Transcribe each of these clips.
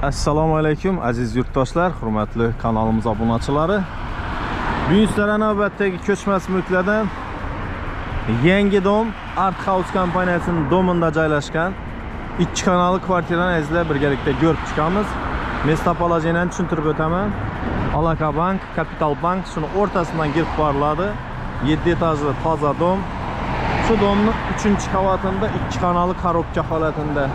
Assalomu alaykum aziz yurtdoshlar, hurmatli kanalimiz obunachilari. Bugun sizlarga navbatdagi ko'chmas mulklardan yangi dom Art House kompaniyasining domida joylashgan 2 kanalli kvartirani izlab birgalikda ko'rib chiqamiz. Mestopolojiyani tushuntirib o'taman. Alaka Bank, Kapital Bank shuni o'rtasidan kirib boriladi. 7 etajli toza dom. Shu domning 3-qavatida 2 kanalli korobka holatida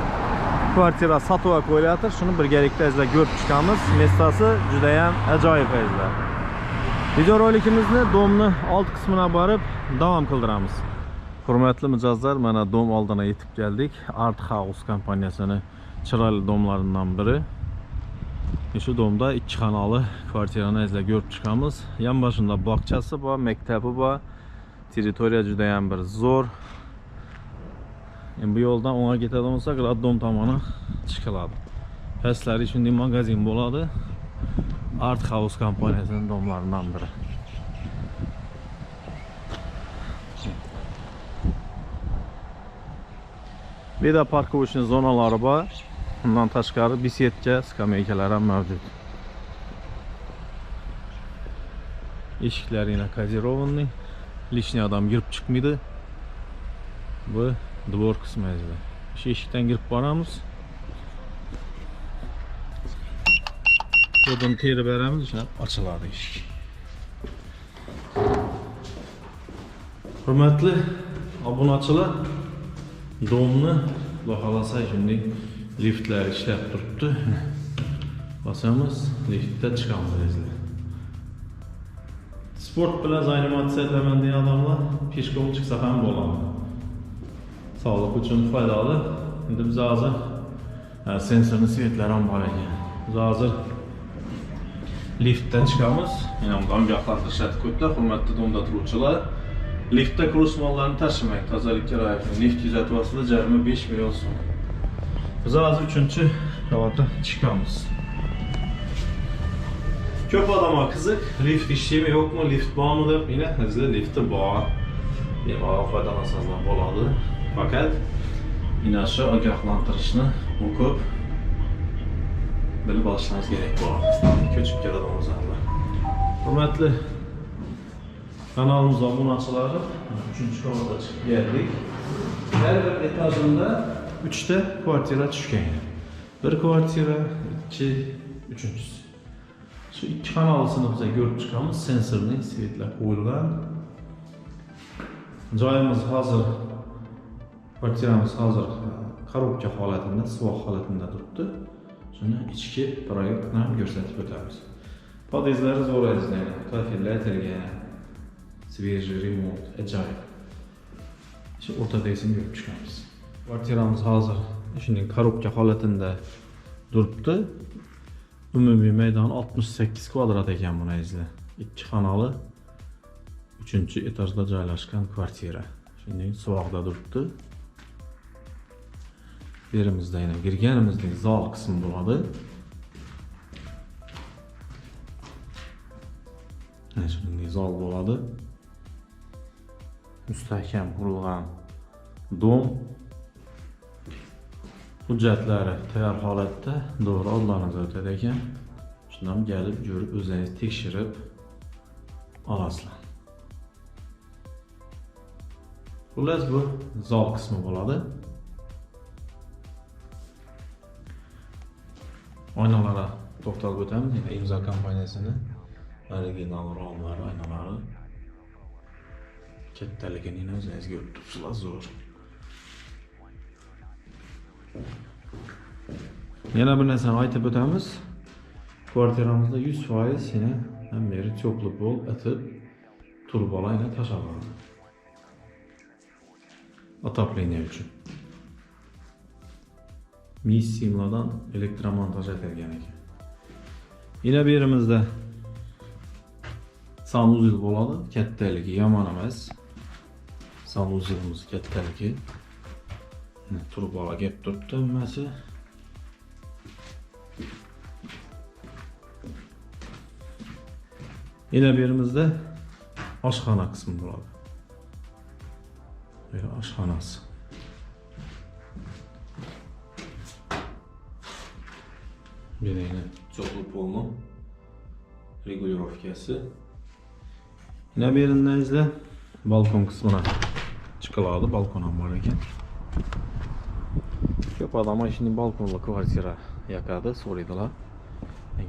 kvartira sotuvga qo'yilyapti. Shuni birgalikda izlab ko'rib chiqamiz. Mestasi juda ham ajoyib izlar. Video rolikimizni domni old qismina borib davom qildiramiz. Hurmatli mijozlar, mana dom oldiga yetib keldik. Art House kompaniyasining chiroyli domlaridan biri. Shu domda 2 xonali kvartirani izlab ko'rib chiqamiz. Yonboshida bog'chasi bor, maktabi bor. Territoriya juda ham bir zo'r. Bu yo'ldan o'ngga ketadigan bo'lsak, dom tomoni chiqiladi. Pastlari shunday magazin bo'ladi. Art House kompaniyasining domlaridan biri. Beda parkovочный zonalari bor. Bundan tashqari besetka, skameykalar ham mavjud. Eshiklar yana kazirovanный. Lishni odam girib chiqmaydi. Bu dvor qismi edi. Shu eshikdan kirib boramiz. Buradan terib beramiz, shuna ochiladi eshik. Hurmatli obunachilar, domni loyihalasa shunday liftlar ishlab turibdi. Bosamiz, liftda chiqamiz. Sport bilan zaynamatsiya qilaman degan odamlar peshkom chiqsa ham bo'ladi. Sağlık uchun foydali. Endi biz hozir sensorli svetlar ham bor ekan. Biz hozir liftdan chiqamiz. Yana bundan ogohlantirishadi ko'plar, hurmatli domda turuvchilar. Liftda kurusmonlarni tashimang, tozalikka rioya qiling. Lift kuzatyapsizlar, jarima 5 million so'm. Biz hozir 3-qavatga chiqamiz. Ko'p odamlar qiziq, lift ishlaydimi yo'qmi, lift bormi deb, yana bizda lifti bor. Bemalol foydalansangiz bo'ladi. Fakat yine şu ogohlantirishni o'qib bilib olishingiz kerak bo'ladi. Ko'chib keladigan zallar. Hurmatli kanalimiz obunachilari, 3-qavatga chiqib keldik. Har bir etajida 3 ta kvartira tushgan. Bir kvartira, 2, 3-chi. Shu 2 xonalisini biz ko'rib chiqamiz. Sensorli svetlar qo'yilgan. Joyimiz hozir kvartiramiz hozir korobka holatida, suvoq holatida turibdi. Shuni ichki proyektni ham ko'rsatib o'tamiz. Podezlari zo'r izlanadi. Kafellar aytilgan. Свежий remont, ajoyib. Shu o'rtadagini ko'rib chiqamiz. Kvartiramiz hozir shunday korobka holatida turibdi. Umumiy maydon 68 kvadrat ekan buni izlar. 2 xonali 3-etajda joylashgan kvartira. Shunday suvoqda turibdi. Yerimizda yana girganimizning zal qismi bo'ladi. Mana shunday zal bo'ladi. Mustahkam qurilgan dom. Hujjatlari tayyor holatda to'g'ri oldingizga o'tadi ekan. Shundan kelib, ko'rib, o'zingiz tekshirib olasizlar. Xullas bu zal qismi bo'ladi. Oynalara to'xtalib o'tamiz. Yana imzo kompaniyasining original romlari, oynalari. Kattaligini o'zingiz ko'rib turibsizlar, zo'r. Yana bir narsani aytib o'tamiz. Kvartiramizda 100% yana hammeri cho'qli pol atib turbalar yana tashaladi. Отопление uchun. Missimlardan elektromontaj etilgan ekan. Yana bu yerimizda sanuzel bo'ladi. Kattaligi yomon emas. Sanuzelimiz kattaligi. Turbalar kelib turibdi hammasi. Yana bu yerimizda oshxona qismi bo'ladi. Böyle oshxonasi. Belini çoxlu polnu regulirovkasi. Yine bir yerinden izle. Balkon kısmına çıkıladı. Balkon ham var ekan. Ko'p odamlar şimdi balkonli kvartira yakadi, so'raydilar.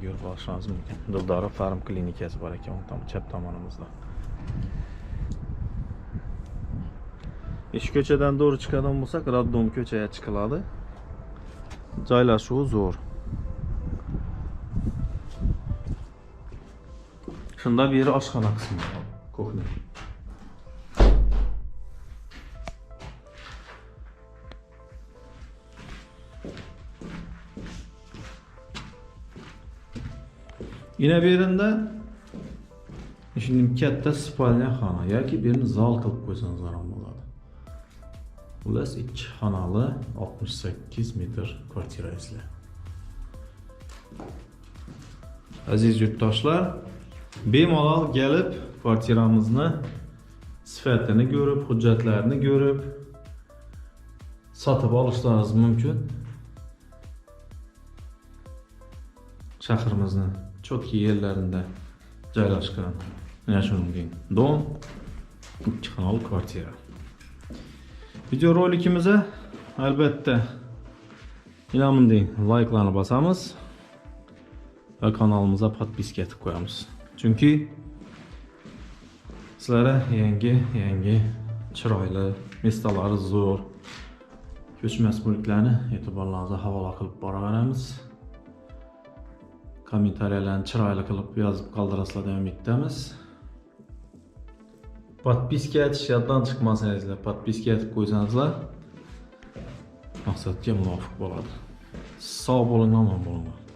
Ko'rib olishingiz mumkin. Dildora Farm klinikasi bor ekan, o'ng tom chap tomonimizda. Ish ko'chadan doğru chiqadigan bo'lsak, Raddom ko'chaga chiqiladi. Joylashuvi zo'r. Shunda bir yeri oshxona qismi bor, kuxnya. Yine bir yerinde şimdi katta spalnya xona yoki birini zal qilib qo'ysangiz ham bo'ladi. Ulas 2 xonalı 68 metr kvartira izle. Aziz yurtdoshlar, bemalol gelip kvartiramizni sifatini görüp, hujjatlarini görüp sotib olishlaringiz mumkin. Shahrimizni cho'tki yerlarida joylashgan yashiringan dom, 2 xonali kvartira. Video rolikimize albatta ilamındayım like'larını basamiz ve kanalımıza podpiska etib qo'yamiz. Chunki sizlarga yangi chiroyli mestalari zo'r ko'chmas mulklarni e'tiborlaringizga havola qilib boraveramiz. Kommentariyalarni chiroyli qilib yozib qoldirasizlar deb umidamiz. Podpiska etish yoddan chiqmasangizlar, podpiska etib qo'ysangizlar maqsadga muvofiq bo'ladi. Sog' bo'ling, omon bo'linglar.